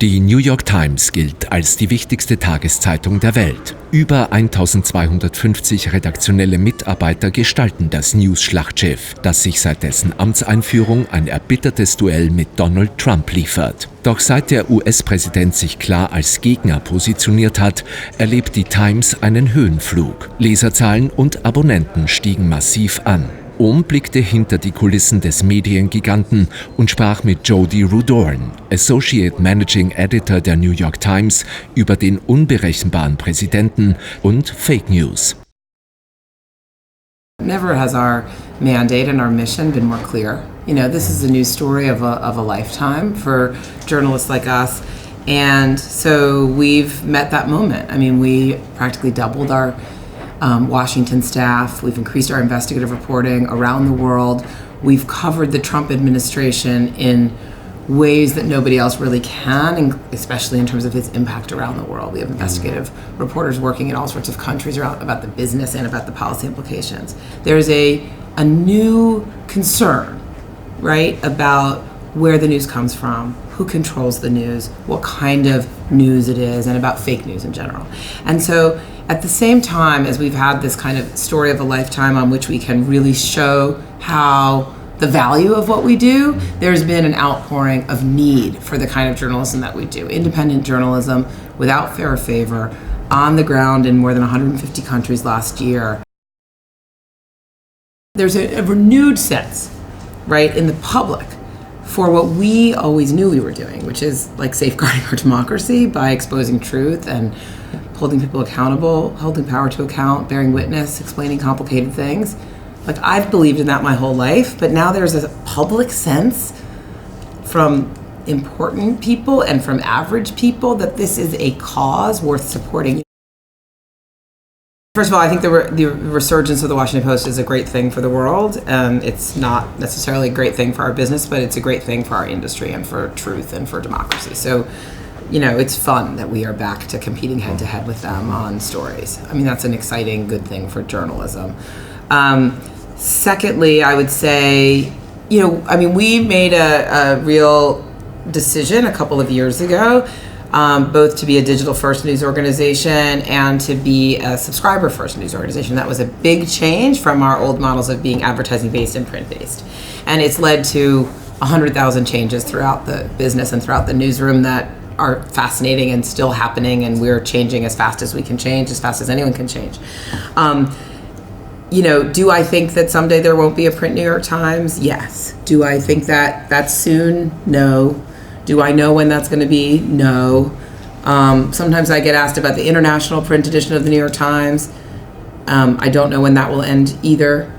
Die New York Times gilt als die wichtigste Tageszeitung der Welt. Über 1250 redaktionelle Mitarbeiter gestalten das News-Schlachtschiff, das sich seit dessen Amtseinführung ein erbittertes Duell mit Donald Trump liefert. Doch seit der US-Präsident sich klar als Gegner positioniert hat, erlebt die Times einen Höhenflug. Leserzahlen und Abonnenten stiegen massiv an. Blickte hinter die Kulissen des Mediengiganten und sprach mit Jodi Rudoren, Associate Managing Editor der New York Times, über den unberechenbaren Präsidenten und Fake News. Never has our mandate and our mission been more clear. This is a news story of a lifetime for journalists like us. And so we've met that moment. We practically doubled our Washington staff. We've increased our investigative reporting around the world. We've covered the Trump administration in ways that nobody else really can, especially in terms of its impact around the world. We have investigative reporters working in all sorts of countries about the business and about the policy implications. There's a new concern, right, about where the news comes from, who controls the news, what kind of news it is, and about fake news in general. And so at the same time as we've had this kind of story of a lifetime on which we can really show how the value of what we do, there's been an outpouring of need for the kind of journalism that we do. Independent journalism, without fair or favor, on the ground in more than 150 countries last year. There's a renewed sense, right, in the public for what we always knew we were doing, which is like safeguarding our democracy by exposing truth and holding people accountable, holding power to account, bearing witness, explaining complicated things. Like, I've believed in that my whole life, but now there's a public sense from important people and from average people that this is a cause worth supporting. First of all, I think the resurgence of the Washington Post is a great thing for the world. It's not necessarily a great thing for our business, but it's a great thing for our industry and for truth and for democracy. So, it's fun that we are back to competing head-to-head with them on stories. That's an exciting, good thing for journalism. Secondly, I would say, we made a real decision a couple of years ago, both to be a digital-first news organization and to be a subscriber-first news organization. That was a big change from our old models of being advertising-based and print-based. And it's led to 100,000 changes throughout the business and throughout the newsroom that are fascinating and still happening, and we're changing as fast as we can change, as fast as anyone can change. Do I think that someday there won't be a print New York Times? Yes. Do I think that that's soon? No. Do I know when that's going to be? No. Sometimes I get asked about the international print edition of the New York Times. I don't know when that will end either.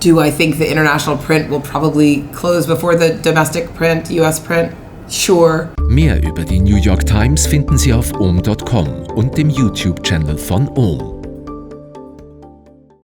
Do I think the international print will probably close before the domestic print, US print? Sure. Mehr über die New York Times finden Sie auf om.com und dem YouTube-Channel von om.